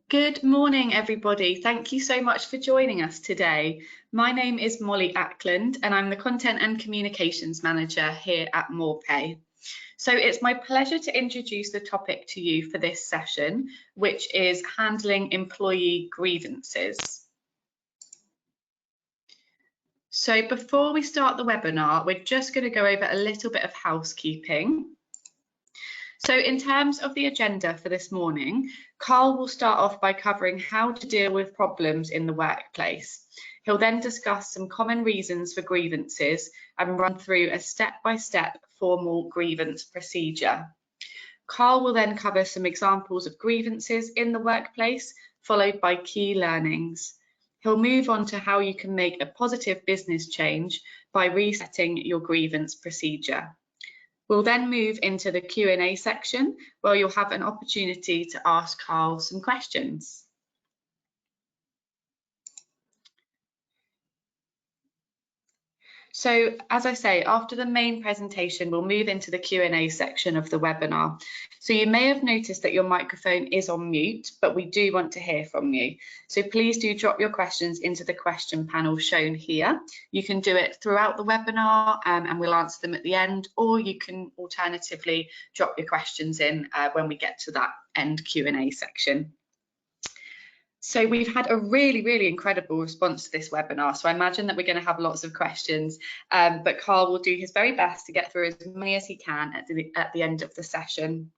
Good morning, everybody. Thank you so much for joining us today. My name is Molly Ackland, and I'm the Content and Communications Manager here at MorePay. So it's my pleasure to introduce the topic to you for this session, which is handling employee grievances. So before we start the webinar, we're just going to go over a little bit of housekeeping. So in terms of the agenda for this morning, Carl will start off by covering how to deal with problems in the workplace. He'll then discuss some common reasons for grievances and run through a step-by-step formal grievance procedure. Carl will then cover some examples of grievances in the workplace, followed by key learnings. He'll move on to how you can make a positive business change by resetting your grievance procedure. We'll then move into the Q&A section where you'll have an opportunity to ask Carl some questions. So, as I say, after the main presentation, we'll move into the Q&A section of the webinar. So you may have noticed that your microphone is on mute, but we do want to hear from you. So please do drop your questions into the question panel shown here. You can do it throughout the webinar and we'll answer them at the end, or you can alternatively drop your questions in when we get to that end Q&A section. So we've had a really incredible response to this webinar. So I imagine that we're going to have lots of questions, but Carl will do his very best to get through as many as he can at the end of the session.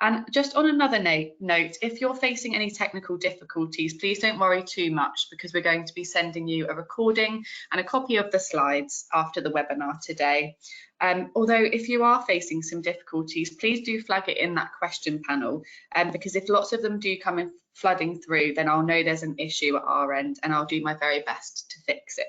And just on another note, if you're facing any technical difficulties, please don't worry too much because we're going to be sending you a recording and a copy of the slides after the webinar today. Although if you are facing some difficulties, please do flag it in that question panel because if lots of them do come in flooding through, then I'll know there's an issue at our end and I'll do my very best to fix it.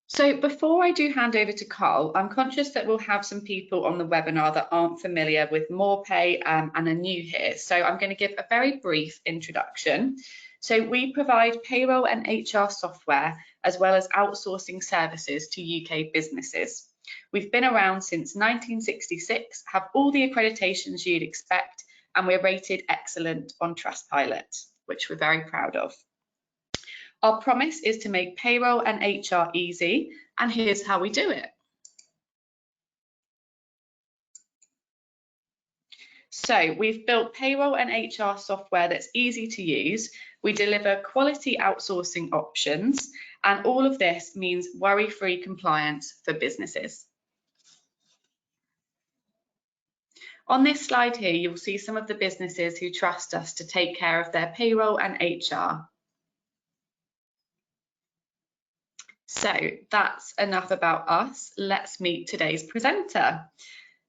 So before I do hand over to Carl, I'm conscious that we'll have some people on the webinar that aren't familiar with MorePay and are new here. So I'm going to give a very brief introduction. So we provide payroll and HR software as well as outsourcing services to UK businesses. We've been around since 1966, have all the accreditations you'd expect, and we're rated excellent on Trustpilot, which we're very proud of. Our promise is to make payroll and HR easy, and here's how we do it. So we've built payroll and HR software that's easy to use. We deliver quality outsourcing options, and all of this means worry-free compliance for businesses. On this slide here, you'll see some of the businesses who trust us to take care of their payroll and HR. So that's enough about us. Let's meet today's presenter.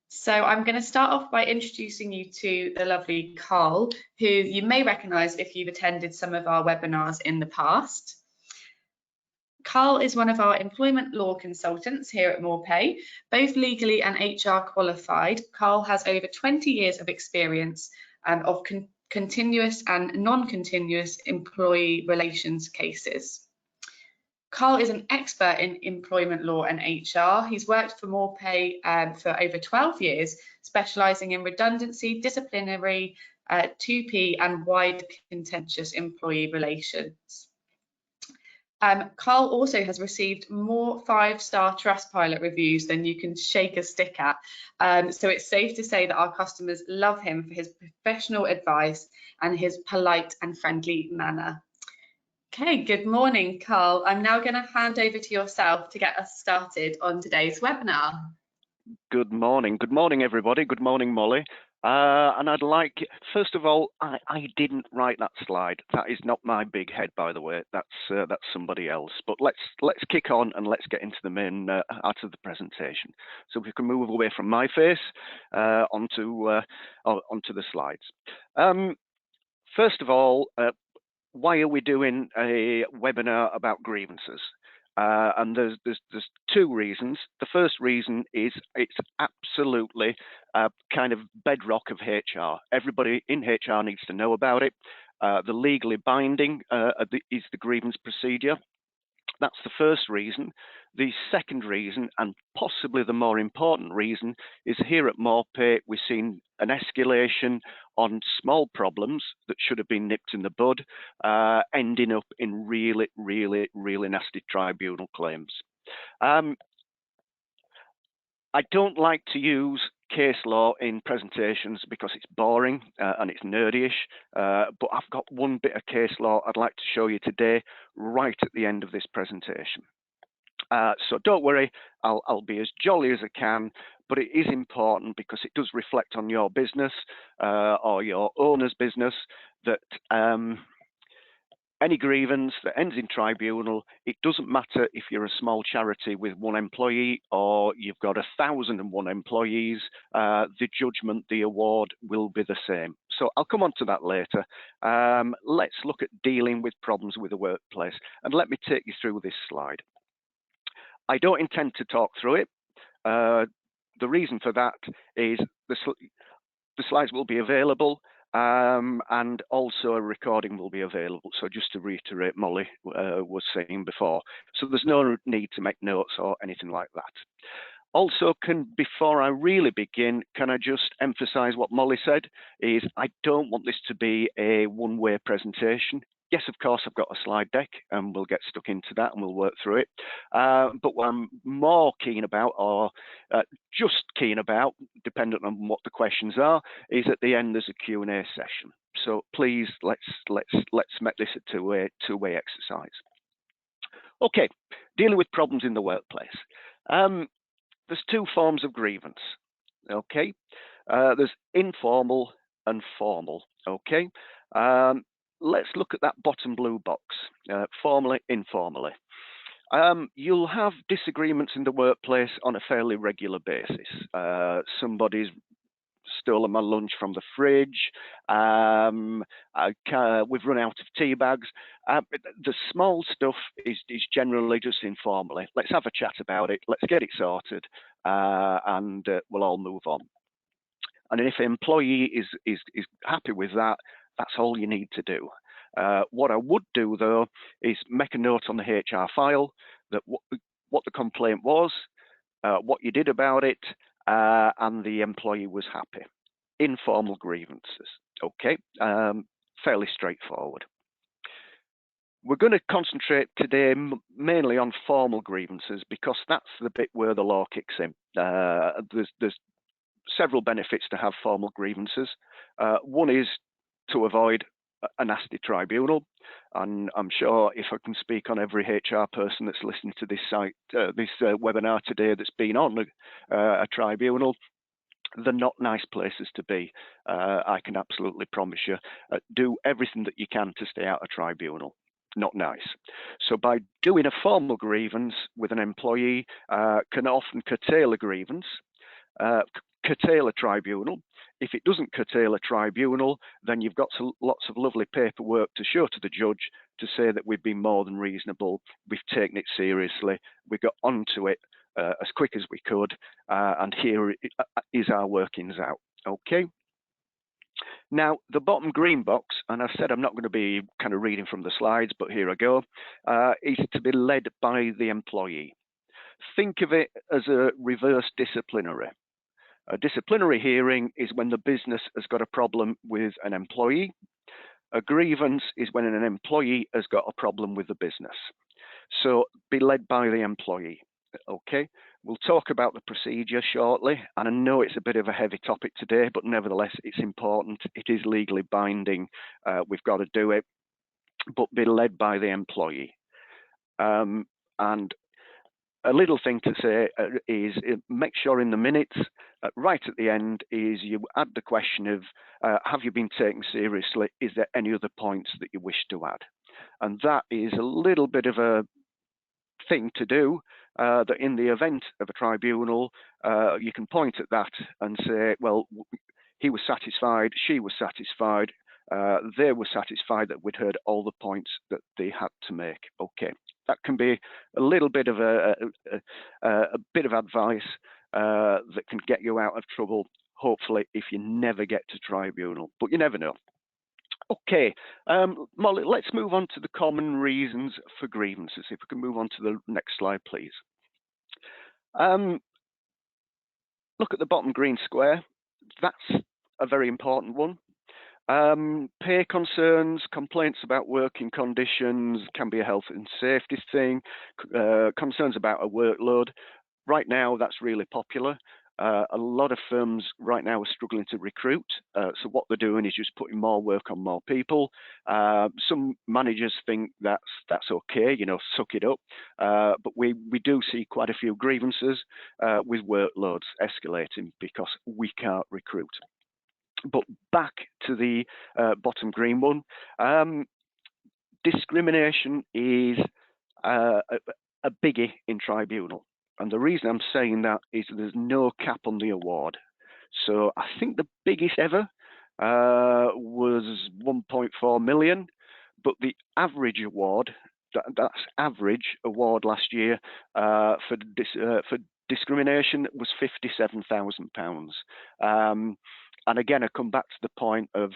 So I'm going to start off by introducing you to the lovely Carl, who you may recognise if you've attended some of our webinars in the past. Carl is one of our employment law consultants here at MorePay, both legally and HR qualified. Carl has over 20 years of experience of continuous and non-continuous employee relations cases. Carl is an expert in employment law and HR. He's worked for MorePay for over 12 years, specialising in redundancy, disciplinary, 2P and wide contentious employee relations. Carl also has received more 5-star Trustpilot reviews than you can shake a stick at. So it's safe to say that our customers love him for his professional advice and his polite and friendly manner. Okay, good morning, Carl. I'm now going to hand over to yourself to get us started on today's webinar. Good morning, everybody. Good morning, Molly. And I'd like, first of all, I didn't write that slide. That is not my big head, by the way. That's somebody else. But let's kick on and let's get into the main part of the presentation. So we can move away from my face onto the slides. First of all, why are we doing a webinar about grievances? And there's two reasons. The first reason is it's absolutely kind of bedrock of HR. Everybody in HR needs to know about it. The legally binding is the grievance procedure. That's the first reason. The second reason, and possibly the more important reason, is here at Morpay, we've seen an escalation on small problems that should have been nipped in the bud, ending up in really, really, really nasty tribunal claims. I don't like to use case law in presentations because it's boring and it's nerdyish, but I've got one bit of case law I'd like to show you today, right at the end of this presentation. So don't worry, I'll be as jolly as I can, but it is important because it does reflect on your business or your owner's business that any grievance that ends in tribunal, it doesn't matter if you're a small charity with 1 employee or you've got 1,001 employees, the judgment, the award will be the same. So I'll come on to that later. Let's look at dealing with problems with the workplace, and let me take you through this slide. I don't intend to talk through it. The reason for that is the slides will be available, and also a recording will be available. So just to reiterate, Molly was saying before, so there's no need to make notes or anything like that. Also, before I really begin, can I just emphasize what Molly said, is I don't want this to be a one-way presentation. Yes, of course, I've got a slide deck and we'll get stuck into that and we'll work through it. But what I'm more keen about, or just keen about, dependent on what the questions are, is at the end there's a Q&A session. So please, let's make this a two-way exercise. Okay, dealing with problems in the workplace. There's 2 forms of grievance. Okay, there's informal and formal. Okay. Let's look at that bottom blue box, formally, informally. You'll have disagreements in the workplace on a fairly regular basis. Somebody's stolen my lunch from the fridge. We've run out of tea bags. The small stuff is generally just informally. Let's have a chat about it. Let's get it sorted, and we'll all move on. And if an employee is happy with that, that's all you need to do. What I would do, though, is make a note on the HR file that what the complaint was, what you did about it, and the employee was happy. Informal grievances. Okay, fairly straightforward. We're going to concentrate today mainly on formal grievances because that's the bit where the law kicks in. There's several benefits to have formal grievances. One is to avoid a nasty tribunal, and I'm sure if I can speak on every HR person that's listening to this webinar today that's been on a tribunal, they're not nice places to be. I can absolutely promise you. Do everything that you can to stay out of tribunal. Not nice. So by doing a formal grievance with an employee can often curtail a grievance, curtail a tribunal. If it doesn't curtail a tribunal, then you've got lots of lovely paperwork to show to the judge to say that we've been more than reasonable, we've taken it seriously, we got onto it as quick as we could, and here is our workings out. Okay. Now, the bottom green box, and I said I'm not going to be kind of reading from the slides, but here I go, is to be led by the employee. Think of it as a reverse disciplinary. A disciplinary hearing is when the business has got a problem with an employee. A grievance is when an employee has got a problem with the business. So be led by the employee. Okay, we'll talk about the procedure shortly, and I know it's a bit of a heavy topic today, but nevertheless it's important. It is legally binding. We've got to do it, but be led by the employee. And a little thing to say is make sure in the minutes, right at the end, is you add the question of, have you been taken seriously? Is there any other points that you wish to add? And that is a little bit of a thing to do, that in the event of a tribunal, you can point at that and say, well, he was satisfied, she was satisfied, they were satisfied that we'd heard all the points that they had to make. Okay, that can be a little bit of a bit of advice that can get you out of trouble, hopefully, if you never get to tribunal, but you never know. Okay, Molly, let's move on to the common reasons for grievances. If we can move on to the next slide, please. Look at the bottom green square. That's a very important one. Pay concerns, complaints about working conditions, can be a health and safety thing, concerns about a workload. Right now, that's really popular. A lot of firms right now are struggling to recruit. So what they're doing is just putting more work on more people. Some managers think that's okay, you know, suck it up. But we do see quite a few grievances with workloads escalating because we can't recruit. But back to the bottom green one, discrimination is a biggie in Tribunal. And the reason I'm saying that is there's no cap on the award. So I think the biggest ever was 1.4 million, but the average award, that's average award last year for discrimination was £57,000. And again, I come back to the point of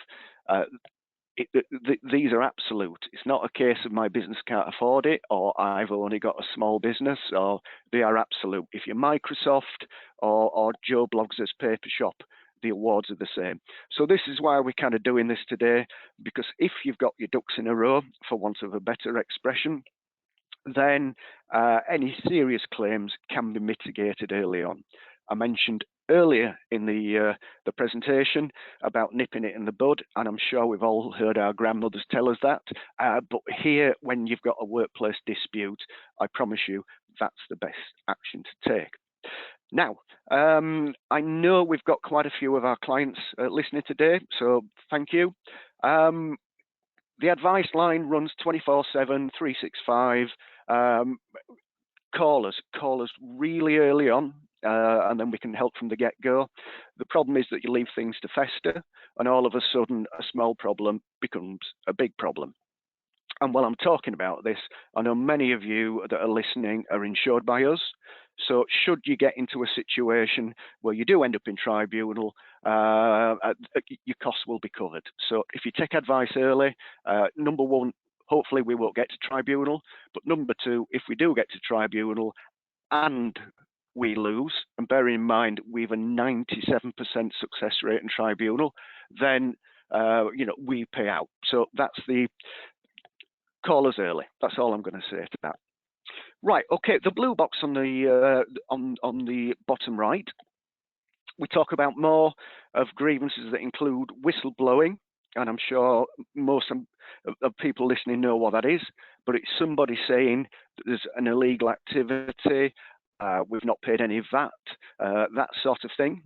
these are absolute. It's not a case of my business can't afford it or I've only got a small business, or they are absolute. If you're Microsoft or Joe Bloggs' paper shop, the awards are the same. So this is why we're kind of doing this today, because if you've got your ducks in a row, for want of a better expression, then any serious claims can be mitigated early on. I mentioned earlier in the presentation about nipping it in the bud, and I'm sure we've all heard our grandmothers tell us that. But here, when you've got a workplace dispute, I promise you that's the best action to take. Now, I know we've got quite a few of our clients listening today, so thank you. The advice line runs 24/7, 365. Call us really early on, and then we can help from the get-go. The problem is that you leave things to fester, and all of a sudden a small problem becomes a big problem. And while I'm talking about this, I know many of you that are listening are insured by us. So should you get into a situation where you do end up in Tribunal, your costs will be covered. So if you take advice early, number one, hopefully we won't get to Tribunal. But number two, if we do get to Tribunal and we lose, and bear in mind we have a 97% success rate in Tribunal, then we pay out. So that's the call us early. That's all I'm going to say to that. Right, okay, the blue box on the on the bottom right, we talk about more of grievances that include whistleblowing, and I'm sure most of people listening know what that is, but it's somebody saying that there's an illegal activity, we've not paid any VAT, that sort of thing.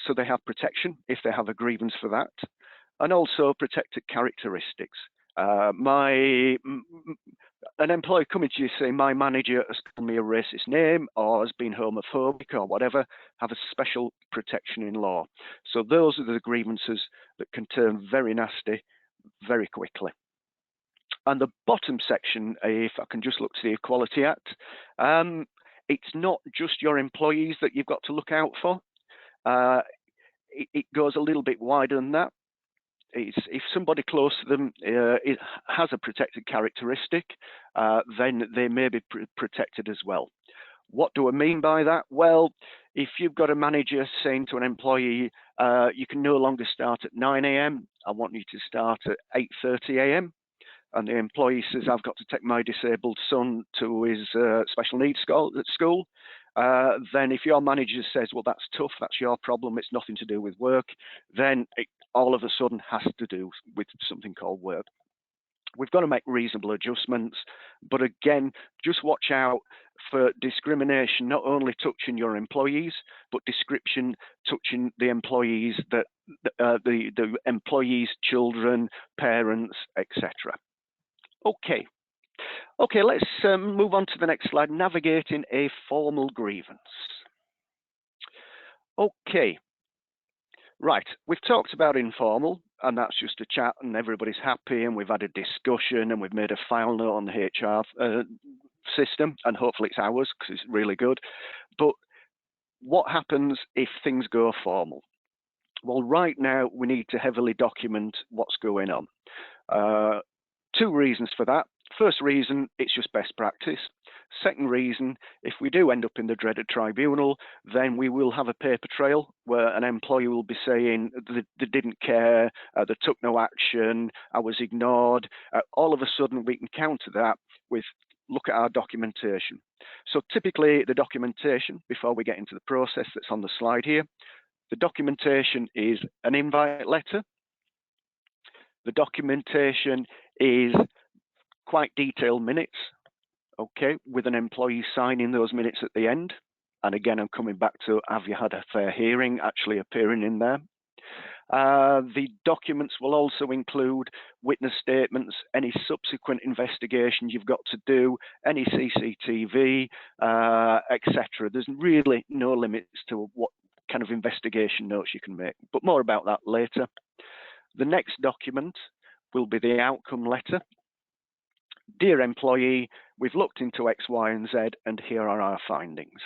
So they have protection if they have a grievance for that, and also protected characteristics. An employee coming to you saying my manager has called me a racist name or has been homophobic or whatever, have a special protection in law. So those are the grievances that can turn very nasty very quickly. And the bottom section, if I can just look to the Equality Act, it's not just your employees that you've got to look out for. It goes a little bit wider than that. If somebody close to them it has a protected characteristic, then they may be protected as well. What do I mean by that? Well, if you've got a manager saying to an employee, you can no longer start at 9 a.m., I want you to start at 8:30 a.m., and the employee says, I've got to take my disabled son to his special needs school, then if your manager says, well, that's tough, that's your problem, it's nothing to do with work, then it all of a sudden has to do with something called work. We've got to make reasonable adjustments, but again, just watch out for discrimination, not only touching your employees, but discrimination touching the employees, the employees' children, parents, etc. Okay, let's move on to the next slide, navigating a formal grievance. Okay, right, we've talked about informal, and that's just a chat and everybody's happy and we've had a discussion and we've made a file note on the HR system, and hopefully it's ours because it's really good. But what happens if things go formal? Well, right now we need to heavily document what's going on. Two reasons for that. First reason, it's just best practice. Second reason, if we do end up in the dreaded tribunal, then we will have a paper trail where an employee will be saying they didn't care, they took no action, I was ignored. All of a sudden, we can counter that with look at our documentation. So typically, the documentation, before we get into the process that's on the slide here, the documentation is an invite letter. The documentation is quite detailed minutes, okay, with an employee signing those minutes at the end. And again, I'm coming back to have you had a fair hearing actually appearing in there. The documents will also include witness statements, any subsequent investigations you've got to do, any CCTV, etc. There's really no limits to what kind of investigation notes you can make, but more about that later. The next document will be the outcome letter. Dear employee, we've looked into X, Y, and Z, and here are our findings.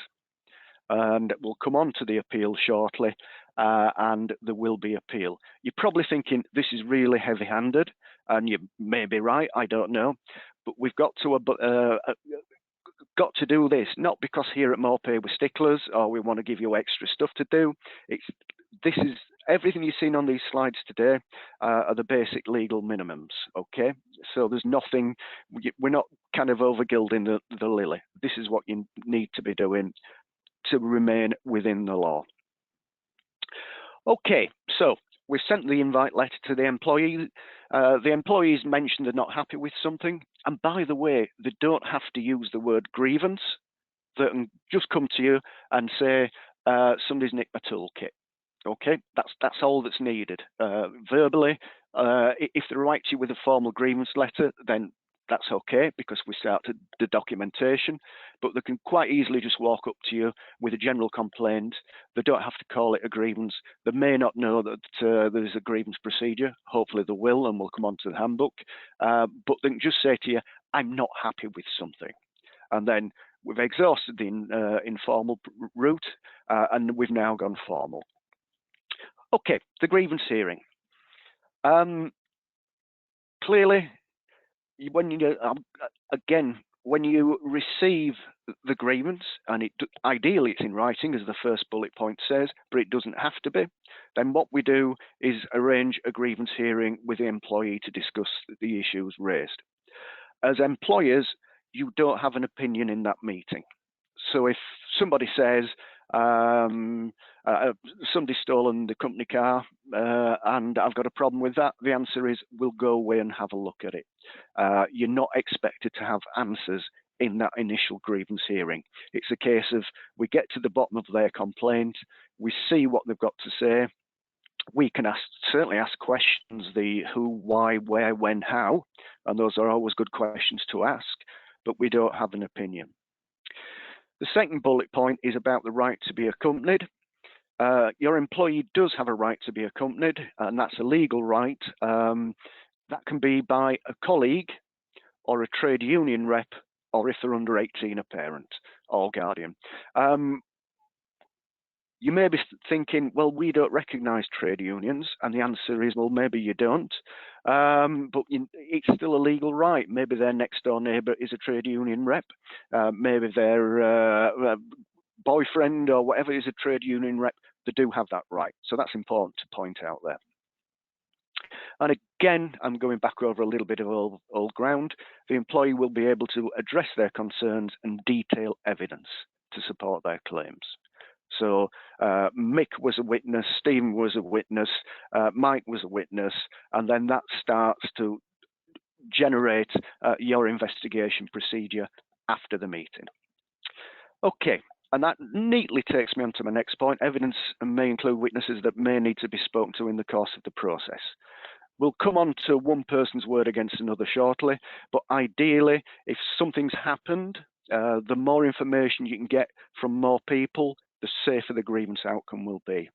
And we'll come on to the appeal shortly, and there will be appeal. You're probably thinking this is really heavy-handed, and you may be right, I don't know, but we've got to do this, not because here at Morpay we're sticklers or we want to give you extra stuff to do. This is everything you've seen on these slides today are the basic legal minimums, okay? So there's nothing, we're not kind of overgilding the lily. This is what you need to be doing to remain within the law. Okay, so we've sent the invite letter to the employee. The employees mentioned they're not happy with something. And by the way, they don't have to use the word grievance. They can just come to you and say, somebody's nicked my toolkit. Okay, that's all that's needed. Verbally, if they write to you with a formal grievance letter, then that's okay because we started the documentation, but they can quite easily just walk up to you with a general complaint. They don't have to call it a grievance. They may not know that there's a grievance procedure. Hopefully they will, and we'll come on to the handbook. But they can just say to you, I'm not happy with something. And then we've exhausted the informal route, and we've now gone formal. Okay, the grievance hearing. Clearly, when you receive the grievance, and ideally it's in writing, as the first bullet point says, but it doesn't have to be, then what we do is arrange a grievance hearing with the employee to discuss the issues raised. As employers, you don't have an opinion in that meeting. So if somebody says, somebody's stolen the company car and I've got a problem with that, the answer is we'll go away and have a look at it. You're not expected to have answers in that initial grievance hearing. It's a case of we get to the bottom of their complaint, we see what they've got to say. We can certainly ask questions, the who, why, where, when, how, and those are always good questions to ask, but we don't have an opinion. The second bullet point is about the right to be accompanied. Your employee does have a right to be accompanied, and that's a legal right. That can be by a colleague or a trade union rep, or if they're under 18, a parent or guardian. You may be thinking, well, we don't recognise trade unions, and the answer is, well, maybe you don't, but it's still a legal right. Maybe their next door neighbour is a trade union rep, maybe their boyfriend or whatever is a trade union rep. They do have that right, so that's important to point out there. And again, I'm going back over a little bit of old ground. The employee will be able to address their concerns and detail evidence to support their claims. So Mick was a witness, Stephen was a witness, Mike was a witness, and then that starts to generate your investigation procedure after the meeting. Okay, and that neatly takes me on to my next point. Evidence may include witnesses that may need to be spoken to in the course of the process. We'll come on to one person's word against another shortly, but ideally, if something's happened, the more information you can get from more people, the safer the grievance outcome will be.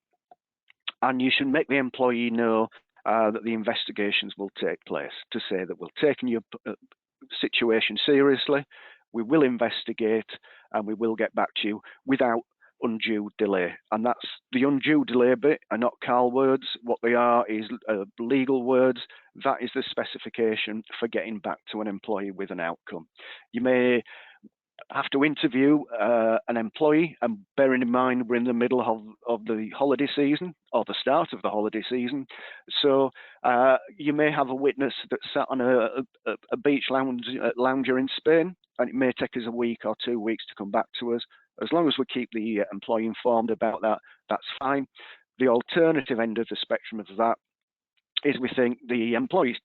And you should make the employee know that the investigations will take place, to say that we're taking your situation seriously, we will investigate, and we will get back to you without undue delay. And that's the undue delay bit are not Carl words. What they are is legal words. That is the specification for getting back to an employee with an outcome. You may have to interview an employee, and bearing in mind we're in the middle of the holiday season or the start of the holiday season, so you may have a witness that sat on a beach lounger in Spain, and it may take us a week or 2 weeks to come back to us. As long as we keep the employee informed about that, that's fine. The alternative end of the spectrum of that is we think the employee's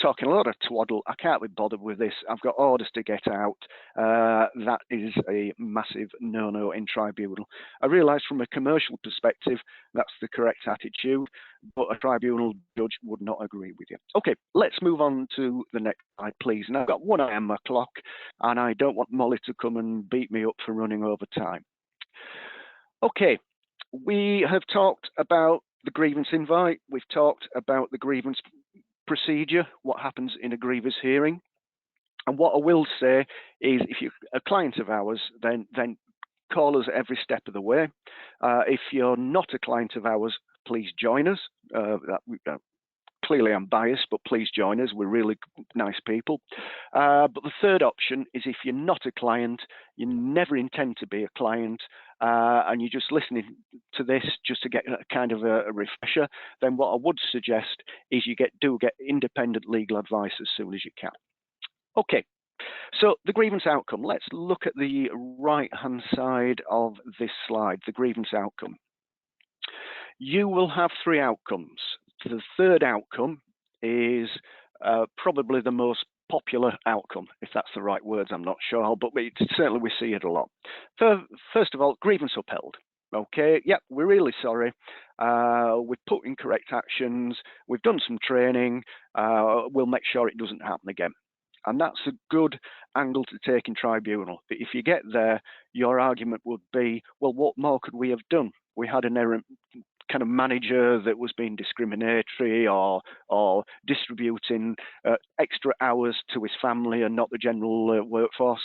talking a lot of twaddle. I can't be bothered with this. I've got orders to get out. That is a massive no-no in tribunal. I realise from a commercial perspective that's the correct attitude, but a tribunal judge would not agree with you. Okay, let's move on to the next slide, please. And I've got one eye on my clock, and I don't want Molly to come and beat me up for running over time. Okay, we have talked about the grievance invite. We've talked about the grievance procedure, what happens in a grievance hearing. And what I will say is, if you're a client of ours, then call us every step of the way. If you're not a client of ours, please join us. Clearly I'm biased, but please join us. We're really nice people. But the third option is, if you're not a client, you never intend to be a client, and you're just listening to this just to get a kind of a refresher, then what I would suggest is you do get independent legal advice as soon as you can. Okay, so the grievance outcome. Let's look at the right-hand side of this slide, the grievance outcome. You will have 3 outcomes. The third outcome is probably the most popular outcome, if that's the right words, I'm not sure, but certainly we see it a lot. First of all, grievance upheld. Okay, yeah, we're really sorry. We've put in correct actions, we've done some training, we'll make sure it doesn't happen again. And that's a good angle to take in tribunal. But if you get there, your argument would be, well, what more could we have done? We had an errant kind of manager that was being discriminatory or distributing extra hours to his family and not the general workforce.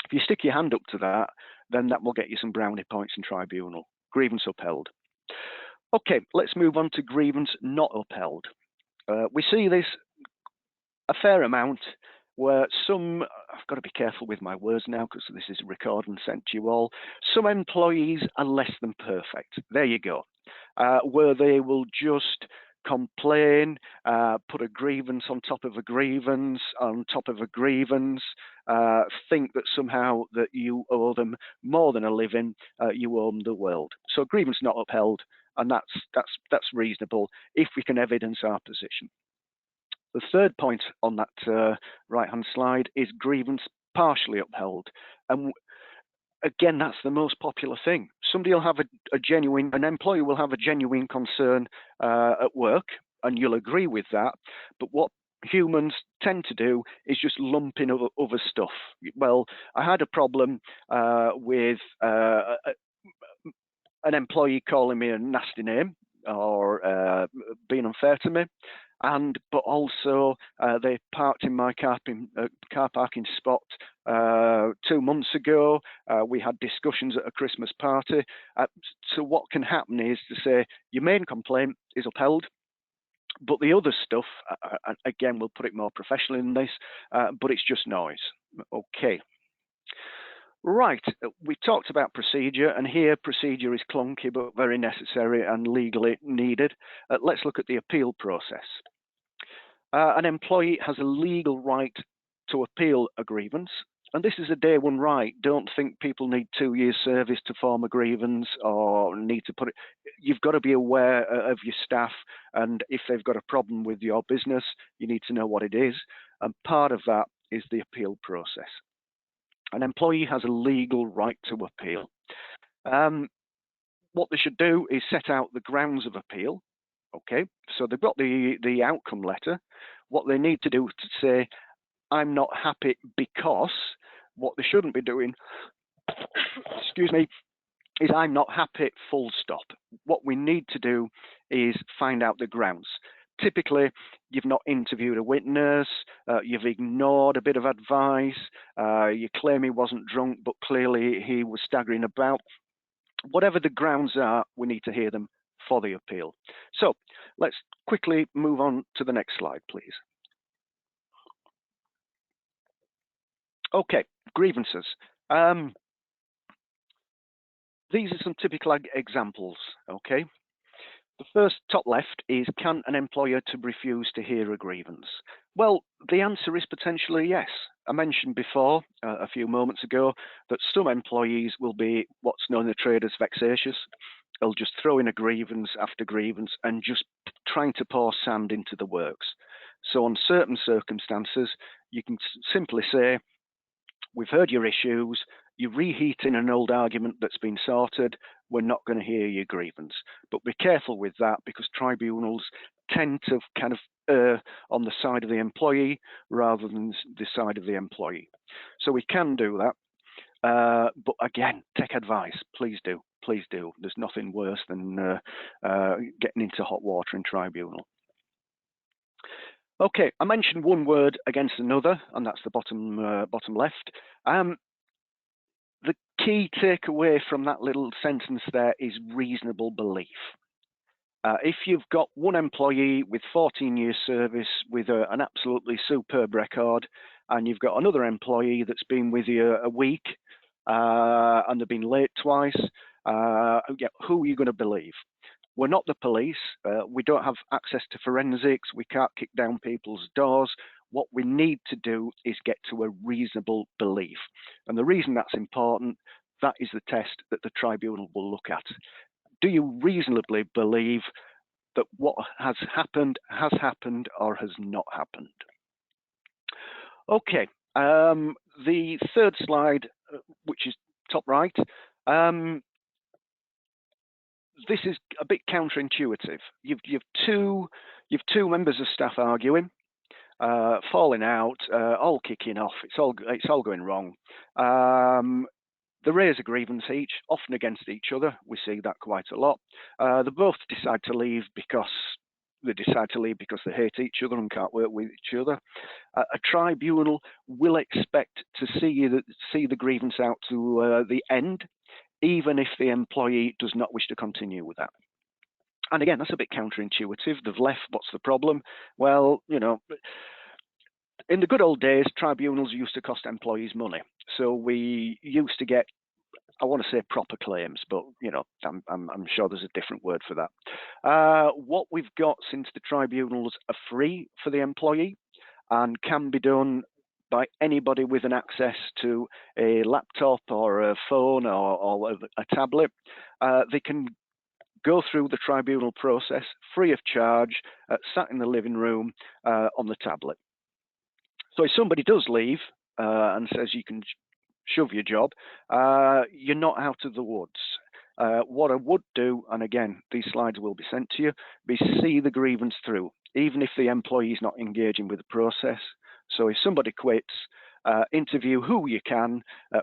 If you stick your hand up to that, then that will get you some brownie points in tribunal. Grievance upheld. Okay, let's move on to grievance not upheld. We see this a fair amount where some, I've got to be careful with my words now because this is recorded and sent to you all, some employees are less than perfect. There you go. Where they will just complain, put a grievance on top of a grievance, on top of a grievance, think that somehow that you owe them more than a living, you owe them the world. So grievance not upheld, and that's reasonable if we can evidence our position. The third point on that right-hand slide is grievance partially upheld. And again, that's the most popular thing. Somebody will have an employee will have a genuine concern at work, and you'll agree with that. But what humans tend to do is just lump in other stuff. Well, I had a problem with an employee calling me a nasty name or being unfair to me. But also they parked in my car parking spot 2 months ago. We had discussions at a Christmas party. So what can happen is to say your main complaint is upheld, but the other stuff, again, we'll put it more professionally than this, but it's just noise. Okay. Right, we talked about procedure, and here procedure is clunky but very necessary and legally needed. Let's look at the appeal process. An employee has a legal right to appeal a grievance, and this is a day one right. Don't think people need 2 years service to form a grievance or need to put it. You've got to be aware of your staff, and if they've got a problem with your business, you need to know what it is, and part of that is the appeal process. An employee has a legal right to appeal. What they should do is set out the grounds of appeal. Okay, so they've got the outcome letter. What they need to do is to say, I'm not happy because, what they shouldn't be doing, excuse me, is I'm not happy, full stop. What we need to do is find out the grounds. typically, you've not interviewed a witness, you've ignored a bit of advice, you claim he wasn't drunk, but clearly he was staggering about. Whatever the grounds are, we need to hear them for the appeal. So let's quickly move on to the next slide, please. Okay, grievances. These are some typical examples, okay? The first top left is, can an employer to refuse to hear a grievance? Well, the answer is potentially yes. I mentioned before, a few moments ago, that some employees will be what's known in the trade as vexatious. They'll just throw in a grievance after grievance and just trying to pour sand into the works. So on certain circumstances, you can simply say, we've heard your issues, you're reheating an old argument that's been sorted, we're not going to hear your grievance. But be careful with that, because tribunals tend to kind of err on the side of the employee rather than the side of the employee. So we can do that. But again, take advice, please do, please do. There's nothing worse than getting into hot water in tribunal. Okay, I mentioned one word against another, and that's the bottom left. The key takeaway from that little sentence there is reasonable belief. If you've got one employee with 14 years service with an absolutely superb record, and you've got another employee that's been with you a week and they've been late twice, who are you going to believe? We're not the police. We don't have access to forensics. We can't kick down people's doors. What we need to do is get to a reasonable belief. And the reason that's important, that is the test that the tribunal will look at. Do you reasonably believe that what has happened or has not happened? Okay, the third slide, which is top right, this is a bit counterintuitive. You've two members of staff arguing, falling out, all kicking off. It's all going wrong. They raise a grievance each, often against each other. We see that quite a lot. They both decide to leave because they hate each other and can't work with each other. A tribunal will expect to see the grievance out to the end, even if the employee does not wish to continue with that. And again, that's a bit counterintuitive. They've left, what's the problem? Well, you know, in the good old days, tribunals used to cost employees money. So we used to get, I want to say proper claims, but you know, I'm sure there's a different word for that. What we've got, since the tribunals are free for the employee and can be done by anybody with an access to a laptop or a phone or a tablet, they can go through the tribunal process free of charge, sat in the living room on the tablet. So if somebody does leave and says you can shove your job, you're not out of the woods. What I would do, and again, these slides will be sent to you, be see the grievance through, even if the employee is not engaging with the process. So if somebody quits, interview who you can,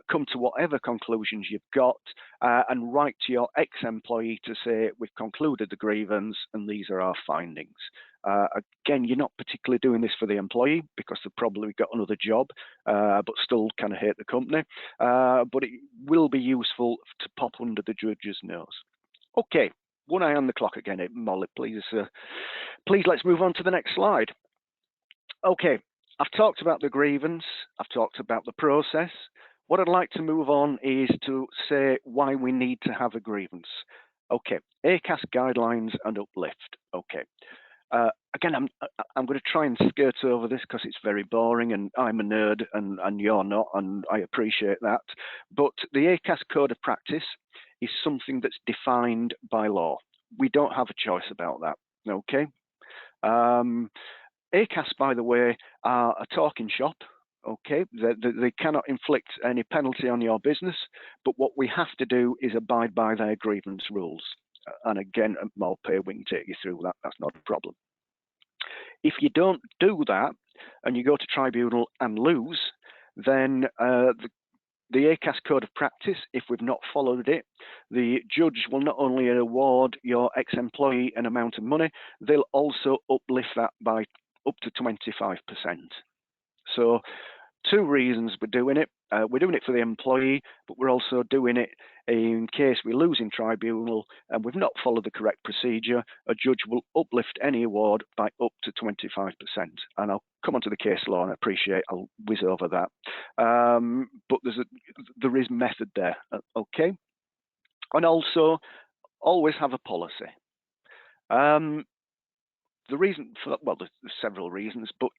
come to whatever conclusions you've got, and write to your ex-employee to say, we've concluded the grievance and these are our findings. Again, you're not particularly doing this for the employee because they've probably got another job, but still kind of hate the company. But it will be useful to pop under the judge's nose. Okay, one eye on the clock again, Molly, please. Please, let's move on to the next slide. Okay, I've talked about the grievance, I've talked about the process. What I'd like to move on is to say why we need to have a grievance. Okay, ACAS guidelines and uplift. Okay, again, I'm going to try and skirt over this because it's very boring and I'm a nerd and you're not, and I appreciate that. But the ACAS code of practice is something that's defined by law. We don't have a choice about that, okay? ACAS, by the way, are a talking shop, okay? They cannot inflict any penalty on your business, but what we have to do is abide by their grievance rules. And again, Malpay, we can take you through that, that's not a problem. If you don't do that, and you go to tribunal and lose, then the ACAS code of practice, if we've not followed it, the judge will not only award your ex-employee an amount of money, they'll also uplift that by up to 25%. So 2 reasons we're doing it. We're doing it for the employee, but we're also doing it in case we lose in tribunal and we've not followed the correct procedure. A judge will uplift any award by up to 25%. And I'll come on to the case law, and I appreciate I'll whiz over that. But there is method there, okay? And also, always have a policy. The reason for that, well, there's several reasons, but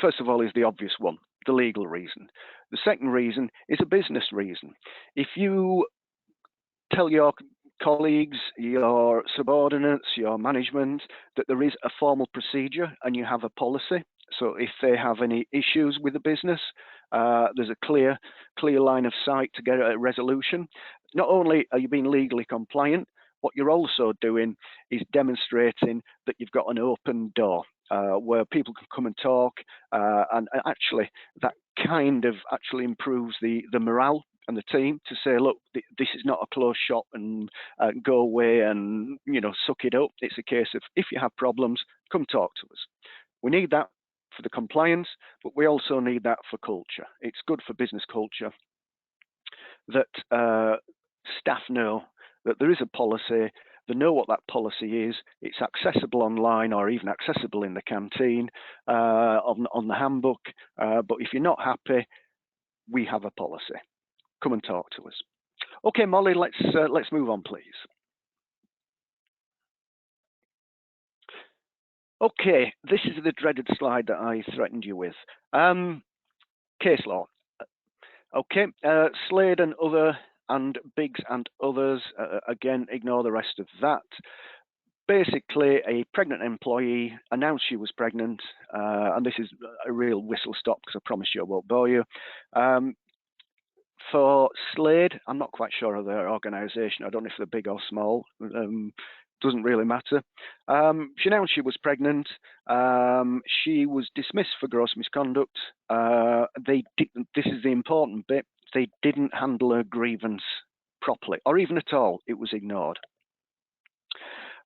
first of all is the obvious one, the legal reason. The second reason is a business reason. If you tell your colleagues, your subordinates, your management that there is a formal procedure and you have a policy, so if they have any issues with the business, there's a clear line of sight to get a resolution. Not only are you being legally compliant, what you're also doing is demonstrating that you've got an open door where people can come and talk, and actually that kind of actually improves the morale and the team to say, look, this is not a closed shop and go away and, you know, suck it up. It's a case of, if you have problems, come talk to us. We need that for the compliance, but we also need that for culture. It's good for business culture that staff know that there is a policy, they know what that policy is, it's accessible online or even accessible in the canteen, on the handbook, but if you're not happy, we have a policy. Come and talk to us. Okay, Molly, let's move on, please. Okay, this is the dreaded slide that I threatened you with. Case law. Okay, Slade and other and Biggs and others, again, ignore the rest of that. Basically, a pregnant employee announced she was pregnant, and this is a real whistle stop because I promise you I won't bore you. For Slade, I'm not quite sure of their organisation. I don't know if they're big or small. Doesn't really matter. She announced she was pregnant. She was dismissed for gross misconduct. This is the important bit. They didn't handle her grievance properly, or even at all. It was ignored.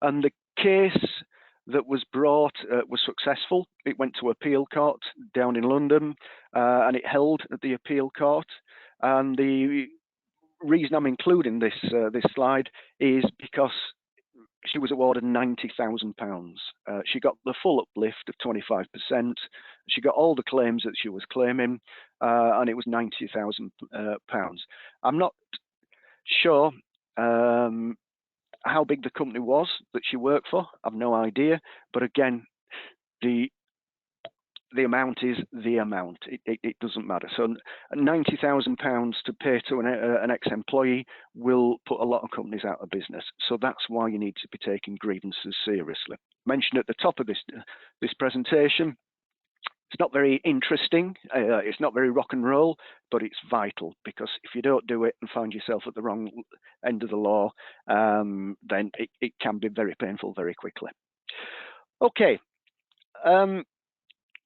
And the case that was brought was successful. It went to appeal court down in London, and it held at the appeal court. And the reason I'm including this slide is because she was awarded £90,000. She got the full uplift of 25%. She got all the claims that she was claiming, and it was £90,000. I'm not sure how big the company was that she worked for. I've no idea. But again, the amount is the amount. It doesn't matter. So £90,000 to pay to an ex-employee will put a lot of companies out of business. So that's why you need to be taking grievances seriously. Mentioned at the top of this presentation, it's not very interesting, it's not very rock and roll, but it's vital, because if you don't do it and find yourself at the wrong end of the law, then it can be very painful very quickly. Okay.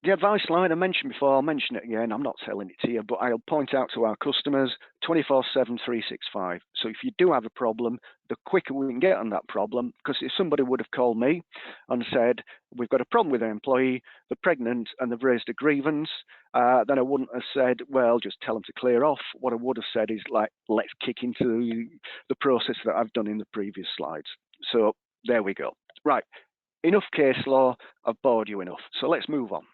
The advice line I mentioned before, I'll mention it again. I'm not selling it to you, but I'll point out to our customers 24/7, 365. So if you do have a problem, the quicker we can get on that problem, because if somebody would have called me and said, we've got a problem with an employee, they're pregnant and they've raised a grievance, then I wouldn't have said, well, just tell them to clear off. What I would have said is, like, let's kick into the process that I've done in the previous slides. So there we go. Right, enough case law. I've bored you enough. So let's move on.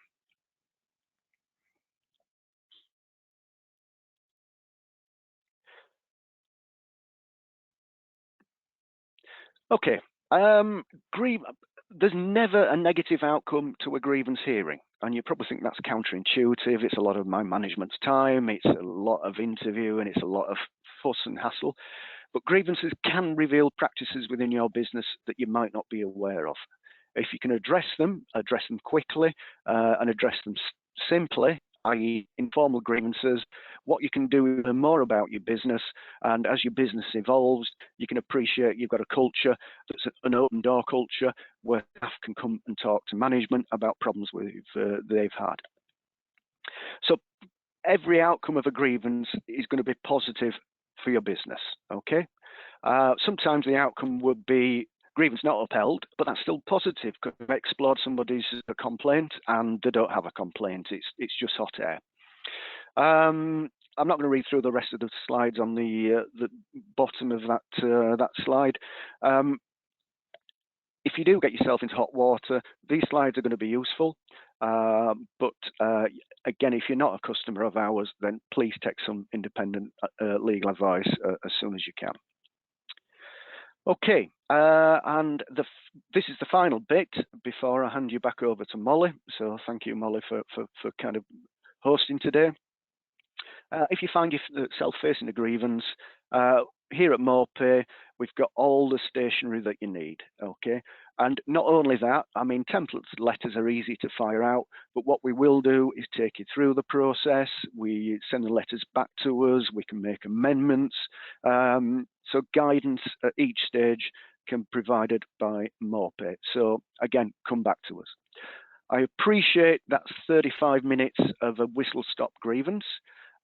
Okay, there's never a negative outcome to a grievance hearing, and you probably think that's counterintuitive. It's a lot of my management's time, it's a lot of interview, and it's a lot of fuss and hassle. But grievances can reveal practices within your business that you might not be aware of. If you can address them quickly, and address them simply, i.e. informal grievances, what you can do is learn more about your business, and as your business evolves, you can appreciate you've got a culture that's an open door culture where staff can come and talk to management about problems they've had. So every outcome of a grievance is going to be positive for your business, okay? Sometimes the outcome would be grievance not upheld, but that's still positive because we've explored somebody's complaint and they don't have a complaint. It's just hot air. I'm not going to read through the rest of the slides on the bottom of that slide. If you do get yourself into hot water, these slides are going to be useful. But again, if you're not a customer of ours, then please take some independent legal advice as soon as you can. Okay, and this is the final bit before I hand you back over to Molly. So thank you, Molly, for kind of hosting today. If you find yourself facing a grievance, here at Morpay, we've got all the stationery that you need, okay? And not only that, I mean, template letters are easy to fire out, but what we will do is take you through the process. We send the letters back to us, we can make amendments. So guidance at each stage can be provided by Morpay. So again, come back to us. I appreciate that's 35 minutes of a whistle-stop grievance.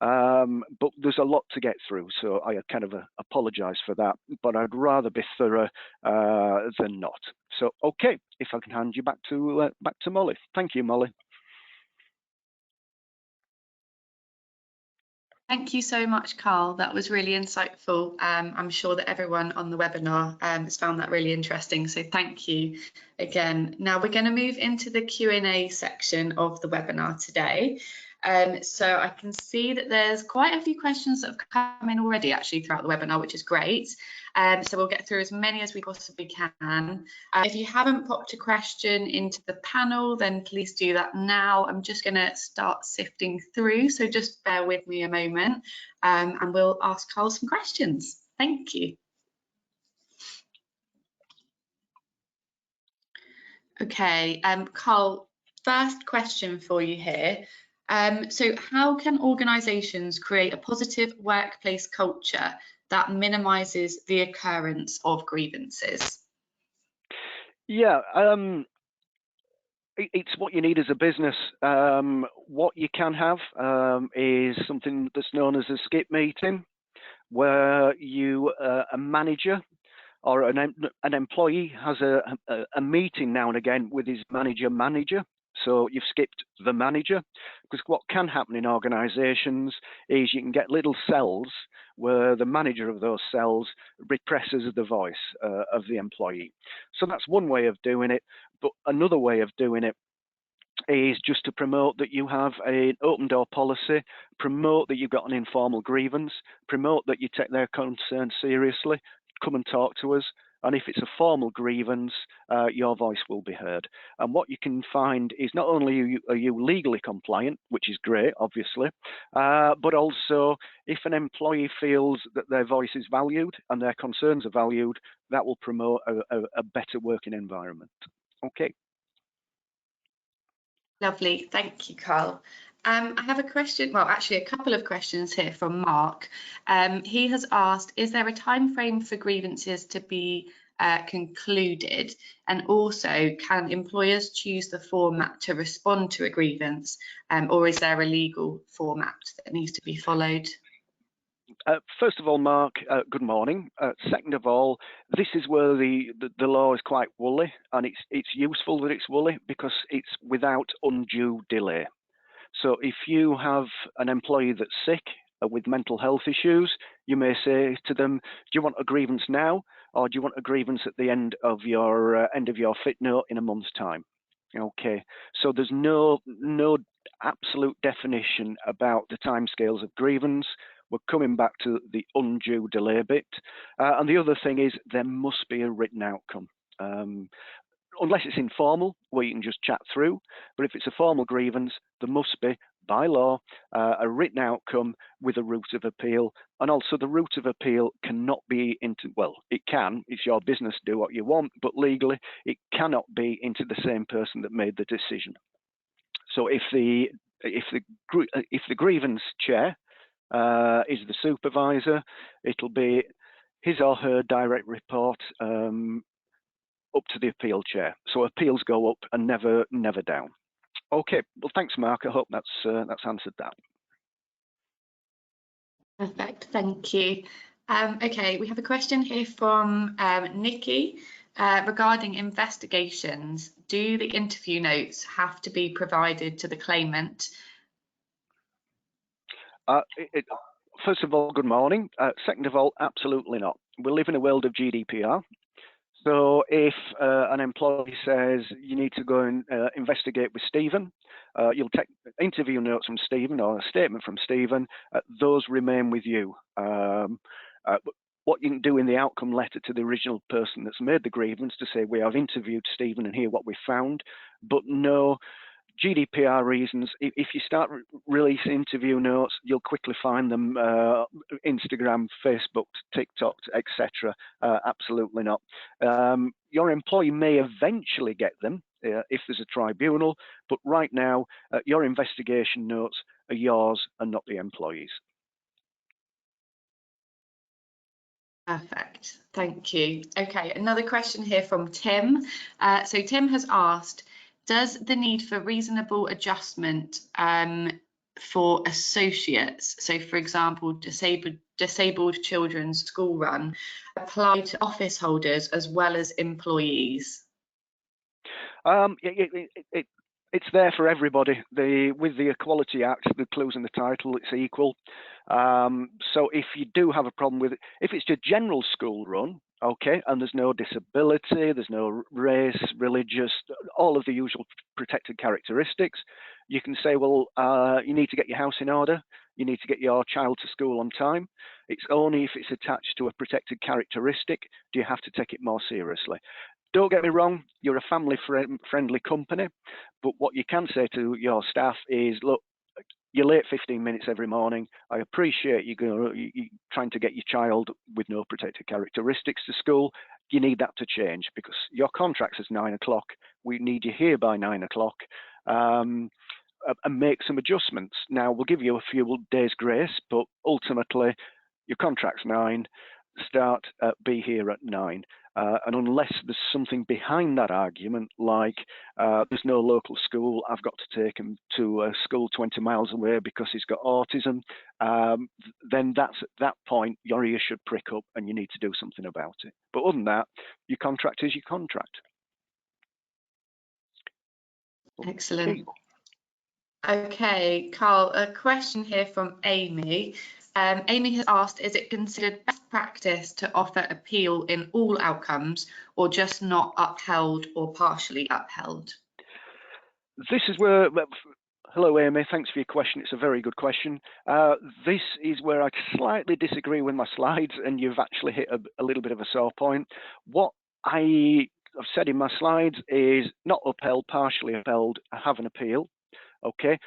But there's a lot to get through, so I kind of apologise for that, but I'd rather be thorough than not. So, okay, if I can hand you back to Molly. Thank you, Molly. Thank you so much, Carl. That was really insightful. I'm sure that everyone on the webinar has found that really interesting. So thank you again. Now we're going to move into the Q&A section of the webinar today. So I can see that there's quite a few questions that have come in already actually throughout the webinar, which is great. So we'll get through as many as we possibly can. If you haven't popped a question into the panel, then please do that now. I'm just going to start sifting through, so just bear with me a moment and we'll ask Carl some questions. Thank you. Okay, Carl, first question for you here. So how can organisations create a positive workplace culture that minimises the occurrence of grievances? Yeah, it's what you need as a business. What you can have is something that's known as a skip meeting, where a manager or an employee has a meeting now and again with his manager. So you've skipped the manager, because what can happen in organisations is you can get little cells where the manager of those cells represses the voice of the employee. So that's one way of doing it, but another way of doing it is just to promote that you have an open door policy, promote that you've got an informal grievance, promote that you take their concerns seriously, come and talk to us. And if it's a formal grievance, your voice will be heard. And what you can find is not only are you legally compliant, which is great, obviously, but also if an employee feels that their voice is valued and their concerns are valued, that will promote a better working environment. Okay. Lovely, thank you, Carl. I have a question, well, actually a couple of questions here from Mark. He has asked, is there a time frame for grievances to be concluded? And also, can employers choose the format to respond to a grievance, or is there a legal format that needs to be followed? First of all, Mark, good morning. Second of all, this is where the law is quite woolly, and it's useful that it's woolly because it's without undue delay. So if you have an employee that's sick with mental health issues, you may say to them, do you want a grievance now, or do you want a grievance at the end of your fit note in a month's time? Okay, so there's no absolute definition about the timescales of grievance. We're coming back to the undue delay bit. And the other thing is there must be a written outcome. Unless it's informal, where you can just chat through. But if it's a formal grievance, there must be, by law, a written outcome with a route of appeal. And also the route of appeal cannot be into, well, it can, it's your business, do what you want, but legally it cannot be into the same person that made the decision. So if the grievance chair is the supervisor, it'll be his or her direct report up to the appeal chair. So appeals go up and never down. Okay, well, thanks, Mark. I hope that's answered that. Perfect, thank you. Okay, we have a question here from Nikki regarding investigations. Do the interview notes have to be provided to the claimant? First of all, good morning. Second of all, absolutely not. We live in a world of GDPR. So if an employee says you need to go and investigate with Stephen, you'll take interview notes from Stephen or a statement from Stephen, those remain with you. What you can do in the outcome letter to the original person that's made the grievance to say we have interviewed Stephen and here what we found, but no, GDPR reasons, if you start releasing interview notes, you'll quickly find them Instagram, Facebook, TikTok, etc. Absolutely not. Your employee may eventually get them if there's a tribunal, but right now, your investigation notes are yours and not the employee's. Perfect, thank you. Okay, another question here from Tim. So Tim has asked, does the need for reasonable adjustment for associates, so for example, disabled children's school run, apply to office holders as well as employees? It's there for everybody. With the Equality Act, the clues in the title, it's equal. So if you do have a problem with it, if it's a general school run, okay, and there's no disability, there's no race, religious, all of the usual protected characteristics, you can say, well, you need to get your house in order, you need to get your child to school on time. It's only if it's attached to a protected characteristic do you have to take it more seriously. Don't get me wrong, you're a family-friendly company, but what you can say to your staff is, look, you're late 15 minutes every morning. I appreciate you trying to get your child with no protected characteristics to school. You need that to change because your contract says 9 o'clock. We need you here by 9 o'clock and make some adjustments. Now, we'll give you a few days grace, but ultimately, your contract's 9. Start be here at 9. And unless there's something behind that argument, like there's no local school, I've got to take him to a school 20 miles away because he's got autism, then that's at that point your ears should prick up and you need to do something about it. But other than that, your contract is your contract. Excellent. Okay, Carl, a question here from Amy. Amy has asked, is it considered best practice to offer appeal in all outcomes or just not upheld or partially upheld? This is where, hello Amy, thanks for your question. It's a very good question. This is where I slightly disagree with my slides and you've actually hit a little bit of a sore point. What I've said in my slides is not upheld, partially upheld, have an appeal. Okay,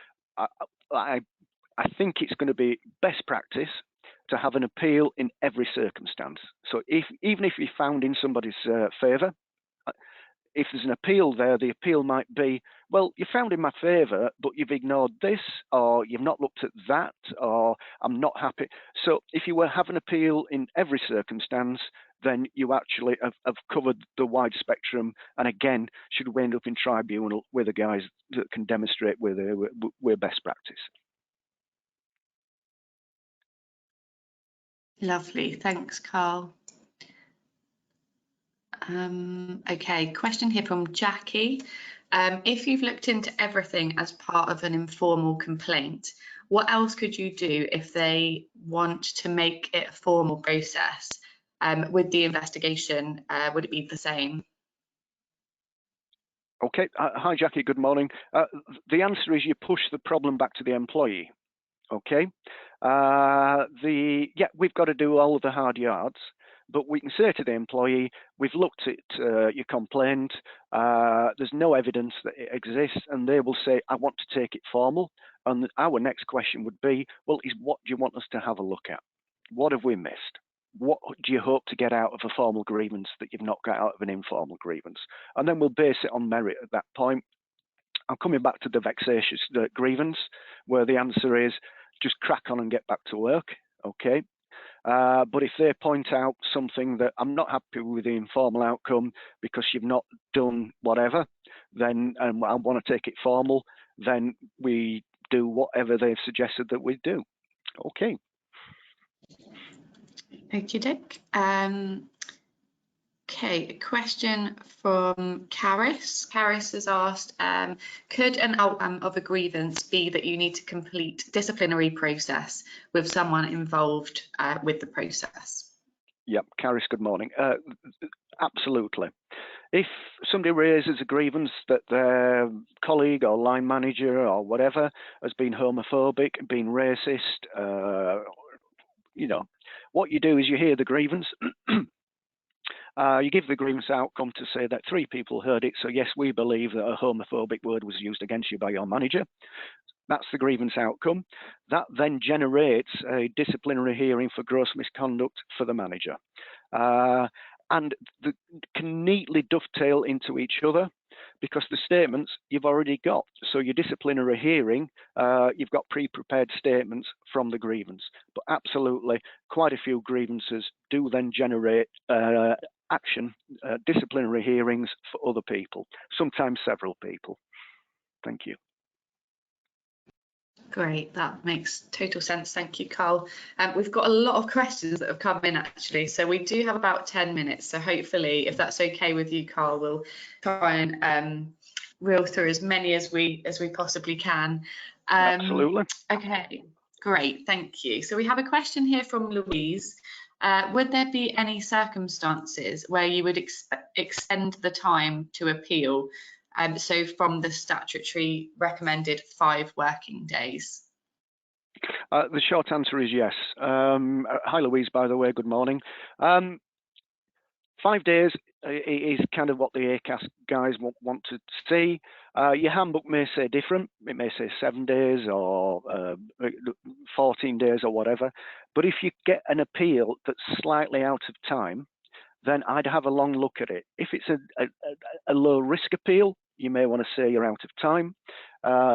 I think it's going to be best practice to have an appeal in every circumstance. So even if you're found in somebody's favour, if there's an appeal there, the appeal might be, well, you found in my favour, but you've ignored this, or you've not looked at that, or I'm not happy. So if you have an appeal in every circumstance, then you actually have covered the wide spectrum. And again, should we end up in tribunal with the guys that can demonstrate we're best practice. Lovely, thanks, Carl. Okay, question here from Jackie. If you've looked into everything as part of an informal complaint, what else could you do if they want to make it a formal process? With the investigation, would it be the same? Okay, hi Jackie, good morning. The answer is you push the problem back to the employee. Okay, yeah, we've got to do all of the hard yards, but we can say to the employee, we've looked at your complaint, there's no evidence that it exists, and they will say, I want to take it formal. And our next question would be, well, what do you want us to have a look at? What have we missed? What do you hope to get out of a formal grievance that you've not got out of an informal grievance? And then we'll base it on merit at that point. I'm coming back to the vexatious grievance, where the answer is just crack on and get back to work, okay? But if they point out something that I'm not happy with the informal outcome because you've not done whatever, then I want to take it formal, then we do whatever they've suggested that we do. Okay. Okie doke. Okay, a question from Caris. Caris has asked, could an outcome of a grievance be that you need to complete disciplinary process with someone involved with the process? Yep, Caris, good morning. Absolutely. If somebody raises a grievance that their colleague or line manager or whatever has been homophobic, been racist, you know, what you do is you hear the grievance. You give the grievance outcome to say that 3 people heard it, so yes, we believe that a homophobic word was used against you by your manager. That's the grievance outcome. That then generates a disciplinary hearing for gross misconduct for the manager. And they can neatly dovetail into each other because the statements you've already got. So your disciplinary hearing, you've got pre-prepared statements from the grievance. But absolutely, quite a few grievances do then generate action, disciplinary hearings for other people, sometimes several people. Thank you. Great, that makes total sense. Thank you, Carl. We've got a lot of questions that have come in actually, so we do have about 10 minutes. So hopefully, if that's okay with you, Carl, we'll try and reel through as many as we possibly can. Absolutely. Okay, great, thank you. So we have a question here from Louise. Would there be any circumstances where you would extend the time to appeal? So from the statutory recommended 5 working days? The short answer is yes. Hi, Louise, by the way, good morning. 5 days is kind of what the ACAS guys want to see. Your handbook may say different. It may say 7 days or 14 days or whatever. But if you get an appeal that's slightly out of time, then I'd have a long look at it. If it's a low risk appeal, you may want to say you're out of time.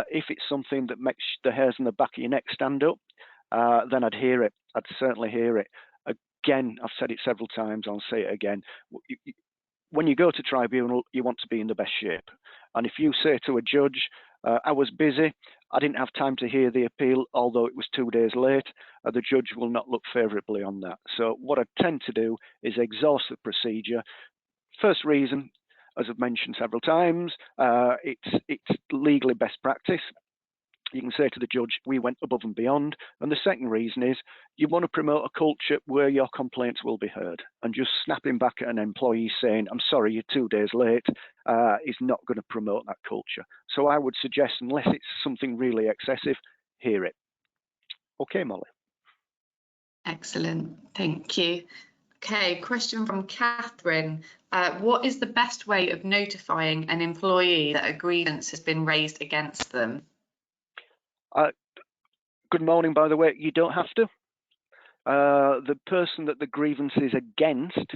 If it's something that makes the hairs on the back of your neck stand up, then I'd hear it. I'd certainly hear it. Again, I've said it several times, I'll say it again. When you go to tribunal, you want to be in the best shape. And if you say to a judge, I was busy, I didn't have time to hear the appeal, although it was 2 days late, the judge will not look favourably on that. So what I tend to do is exhaust the procedure. First reason, as I've mentioned several times, it's legally best practice. You can say to the judge, we went above and beyond. And the second reason is you want to promote a culture where your complaints will be heard. And just snapping back at an employee saying, I'm sorry, you're 2 days late, is not going to promote that culture. So I would suggest, unless it's something really excessive, hear it. Okay, Molly. Excellent, thank you. Okay, question from Catherine. What is the best way of notifying an employee that a grievance has been raised against them? Good morning, by the way. You don't have to. The person that the grievance is against,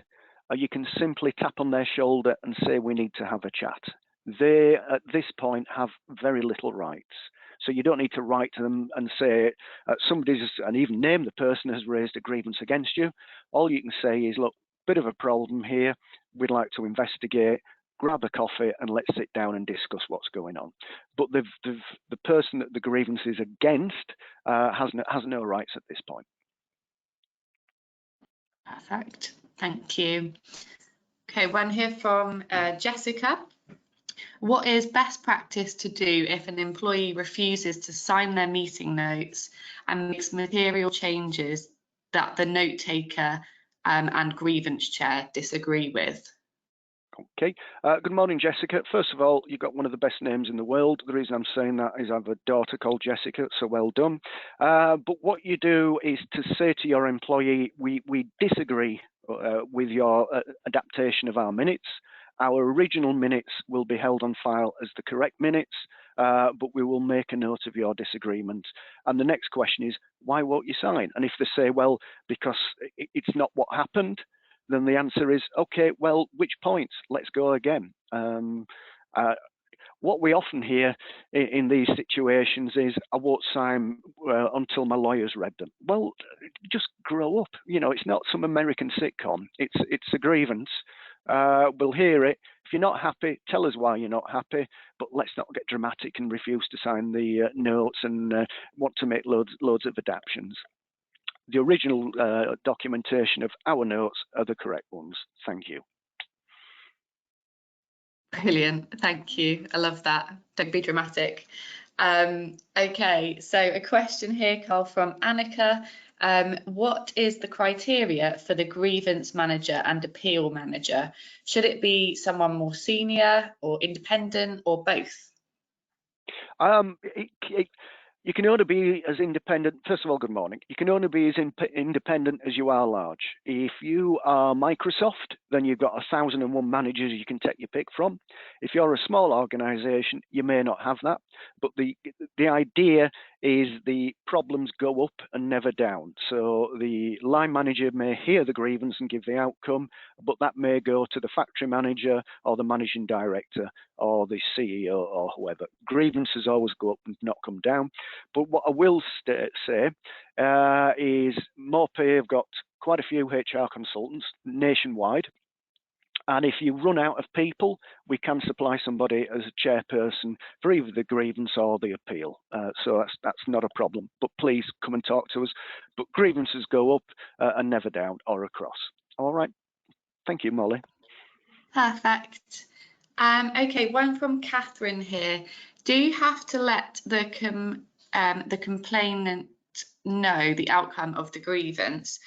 you can simply tap on their shoulder and say, we need to have a chat. They, at this point, have very little rights. So you don't need to write to them and say, and even name the person has raised a grievance against you. All you can say is, look, bit of a problem here. We'd like to investigate. Grab a coffee and let's sit down and discuss what's going on. But the person that the grievance is against has no rights at this point. Perfect, thank you. Okay, one here from Jessica. What is best practice to do if an employee refuses to sign their meeting notes and makes material changes that the note taker and grievance chair disagree with? Okay. Good morning, Jessica. First of all, you've got one of the best names in the world. The reason I'm saying that is I have a daughter called Jessica, so well done. But what you do is to say to your employee, we disagree with your adaptation of our minutes. Our original minutes will be held on file as the correct minutes, but we will make a note of your disagreement. And the next question is, why won't you sign? And if they say, well, because it's not what happened, then the answer is, okay, well, which points? Let's go again. What we often hear in these situations is, I won't sign until my lawyer's read them. Well, just grow up. You know, it's not some American sitcom. It's a grievance. We'll hear it. If you're not happy, tell us why you're not happy, but let's not get dramatic and refuse to sign the notes and want to make loads of adaptions. the original documentation of our notes are the correct ones. Thank you. Brilliant, thank you. I love that. Don't be dramatic. Okay, so a question here, Carl, from Annika. What is the criteria for the grievance manager and appeal manager? Should it be someone more senior or independent or both? You can only be as independent. First of all, good morning. You can only be as independent as you are large. If you are Microsoft, then you've got 1,001 managers you can take your pick from. If you're a small organization, you may not have that. But the idea is the problems go up and never down. So the line manager may hear the grievance and give the outcome, but that may go to the factory manager or the managing director or the CEO or whoever. Grievances always go up and not come down. But what I will say is Morpay have got quite a few HR consultants nationwide. And if you run out of people, we can supply somebody as a chairperson for either the grievance or the appeal. So that's not a problem. But please come and talk to us. But grievances go up and never down or across. All right. Thank you, Molly. Perfect. Okay, one from Catherine here. Do you have to let the complainant know the outcome of the grievance?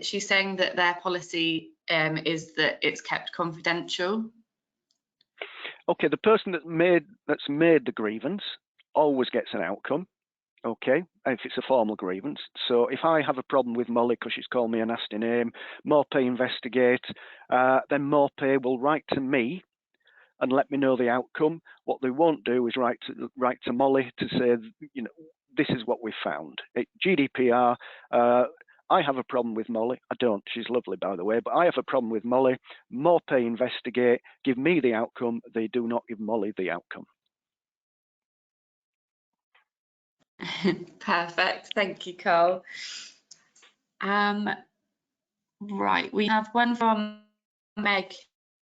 She's saying that their policy is that it's kept confidential. Okay, the person that's made the grievance always gets an outcome. Okay, if it's a formal grievance. So if I have a problem with Molly because she's called me a nasty name, Morpay investigate, then Morpay will write to me and let me know the outcome. What they won't do is write to Molly to say, you know, this is what we found. GDPR, I have a problem with Molly. I don't, she's lovely by the way, but I have a problem with Molly. Morpay investigate, give me the outcome. They do not give Molly the outcome. Perfect, thank you, Carl. Right, we have one from Meg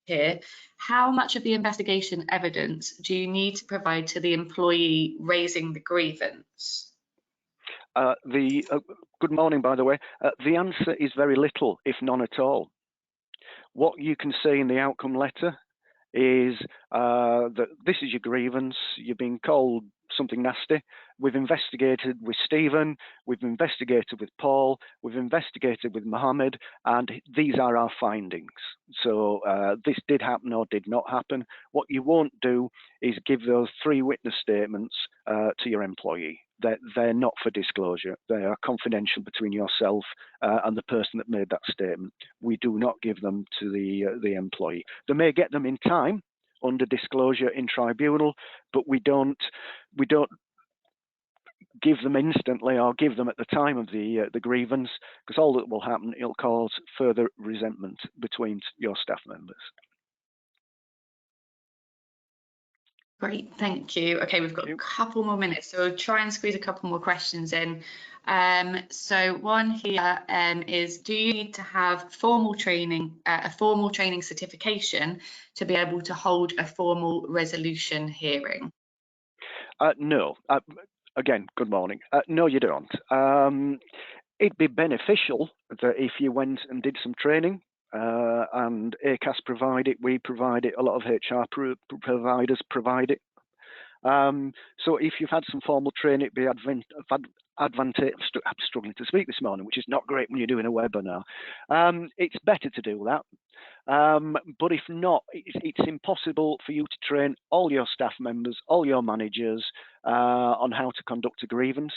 here. How much of the investigation evidence do you need to provide to the employee raising the grievance? Good morning, by the way. The answer is very little, if none at all. What you can say in the outcome letter is that this is your grievance, you've been called something nasty. We've investigated with Stephen, we've investigated with Paul, we've investigated with Mohammed, and these are our findings. So this did happen or did not happen. What you won't do is give those 3 witness statements to your employee. They're not for disclosure. They are confidential between yourself and the person that made that statement. We do not give them to the employee. They may get them in time under disclosure in tribunal, but we don't give them instantly or give them at the time of the grievance, because all that will happen, it'll cause further resentment between your staff members. Great, thank you. Okay, we've got a couple more minutes, so we'll try and squeeze a couple more questions in. So one here is, do you need to have formal training, a formal training certification to be able to hold a formal resolution hearing? No. Again, good morning. No, you don't. It'd be beneficial that if you went and did some training, and ACAS provide it, we provide it, a lot of HR providers provide it. So if you've had some formal training, it'd be advantageous. I'm struggling to speak this morning, which is not great when you're doing a webinar. It's better to do that. But if not, it's impossible for you to train all your staff members, all your managers on how to conduct a grievance.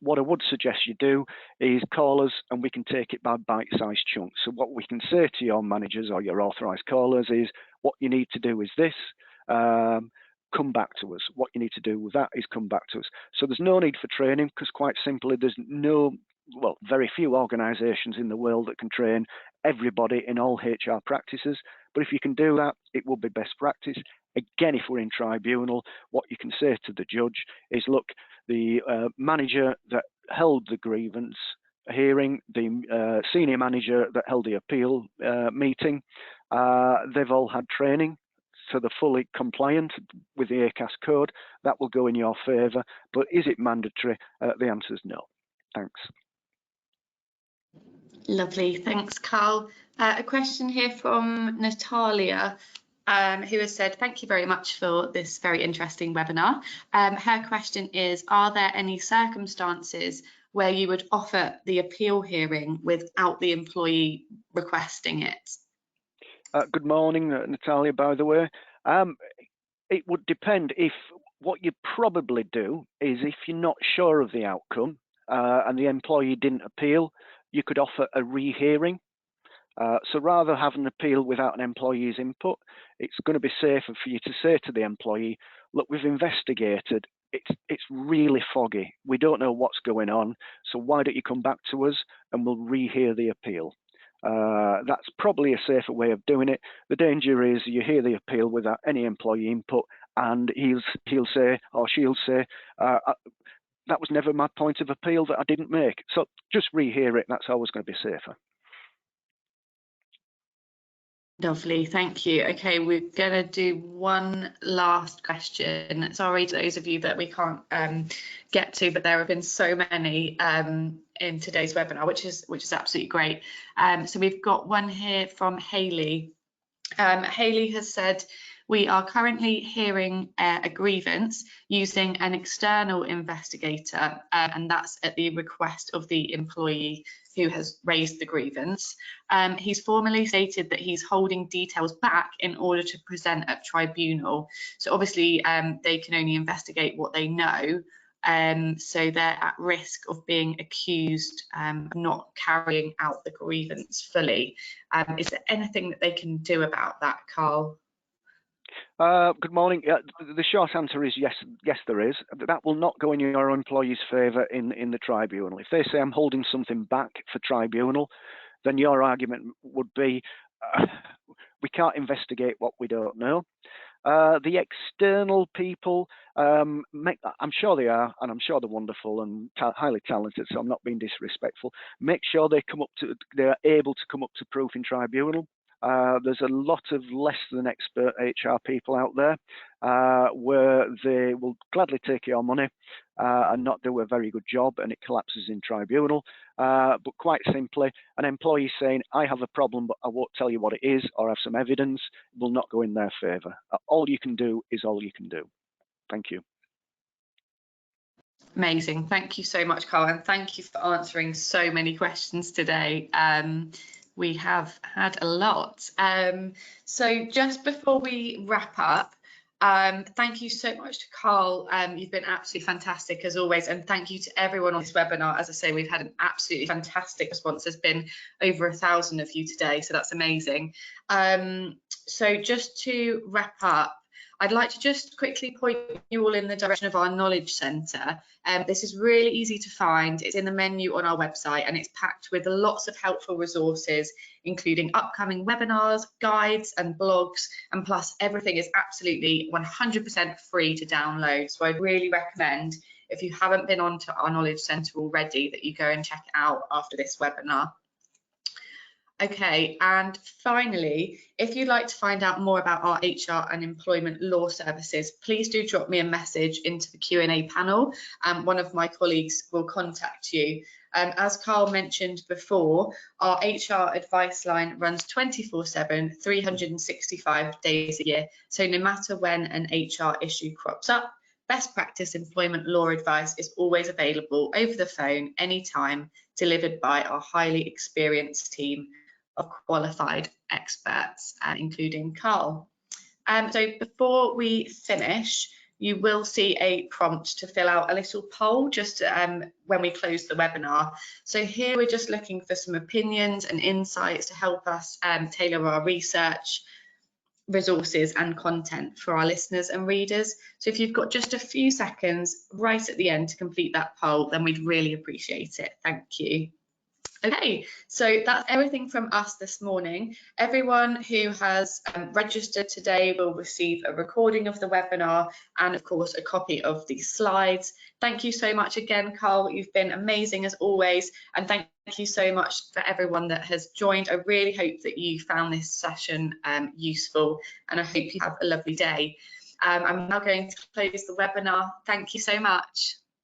What I would suggest you do is call us and we can take it by bite-sized chunks. So what we can say to your managers or your authorised callers is, what you need to do is this, come back to us. What you need to do with that is come back to us. So there's no need for training, because quite simply there's very few organisations in the world that can train everybody in all HR practices. But if you can do that, it will be best practice. Again, if we're in tribunal, what you can say to the judge is, look, the manager that held the grievance hearing, the senior manager that held the appeal meeting, they've all had training, so they're fully compliant with the ACAS code. That will go in your favour. But is it mandatory? The answer is no. Thanks. Lovely, thanks, Carl. A question here from Natalia, who has said, thank you very much for this very interesting webinar. Her question is, are there any circumstances where you would offer the appeal hearing without the employee requesting it? Good morning, Natalia, by the way. It would depend. If what you probably do is, if you're not sure of the outcome and the employee didn't appeal, you could offer a rehearing. So rather have an appeal without an employee's input, it's going to be safer for you to say to the employee, look, we've investigated, it's really foggy, we don't know what's going on, so why don't you come back to us and we'll rehear the appeal. That's probably a safer way of doing it. The danger is you hear the appeal without any employee input, and he'll say, or she'll say, that was never my point of appeal that I didn't make. So just rehear it, that's always going to be safer. Lovely, thank you. Okay, we're going to do one last question. Sorry to those of you that we can't get to, but there have been so many in today's webinar, which is absolutely great. So we've got one here from Hayley. Hayley has said, we are currently hearing a grievance using an external investigator, and that's at the request of the employee who has raised the grievance. He's formally stated that he's holding details back in order to present at tribunal. So obviously they can only investigate what they know. So they're at risk of being accused of not carrying out the grievance fully. Is there anything that they can do about that, Carl? Good morning. The short answer is yes, there is. That will not go in your employee's favour in the tribunal. If they say I'm holding something back for tribunal, then your argument would be we can't investigate what we don't know. The external people, I'm sure they are, and I'm sure they're wonderful and highly talented, so I'm not being disrespectful. Make sure they're able to come up to proof in tribunal. There's a lot of less than expert HR people out there where they will gladly take your money and not do a very good job, and it collapses in tribunal. But quite simply, an employee saying, I have a problem, but I won't tell you what it is or have some evidence, will not go in their favour. All you can do is all you can do. Thank you. Amazing. Thank you so much, Carl, and thank you for answering so many questions today. We have had a lot. So just before we wrap up, thank you so much to Carl. You've been absolutely fantastic as always, and thank you to everyone on this webinar. As I say, we've had an absolutely fantastic response. There's been over 1,000 of you today, so that's amazing. So just to wrap up, I'd like to just quickly point you all in the direction of our Knowledge Centre. This is really easy to find. It's in the menu on our website, and it's packed with lots of helpful resources, including upcoming webinars, guides and blogs, and plus everything is absolutely 100% free to download. So I'd really recommend, if you haven't been onto our Knowledge Centre already, that you go and check it out after this webinar. Okay, and finally, if you'd like to find out more about our HR and employment law services, please do drop me a message into the Q&A panel, and one of my colleagues will contact you. As Carl mentioned before, our HR advice line runs 24/7, 365 days a year. So no matter when an HR issue crops up, best practice employment law advice is always available over the phone anytime, delivered by our highly experienced team of qualified experts, including Carl. So before we finish, you will see a prompt to fill out a little poll just when we close the webinar. So here we're just looking for some opinions and insights to help us tailor our research, resources and content for our listeners and readers. So if you've got just a few seconds right at the end to complete that poll, then we'd really appreciate it. Thank you. Okay, so that's everything from us this morning. Everyone who has registered today will receive a recording of the webinar and of course a copy of the slides. Thank you so much again, Carl. You've been amazing as always, and thank you so much for everyone that has joined. I really hope that you found this session useful, and I hope you have a lovely day. I'm now going to close the webinar. Thank you so much.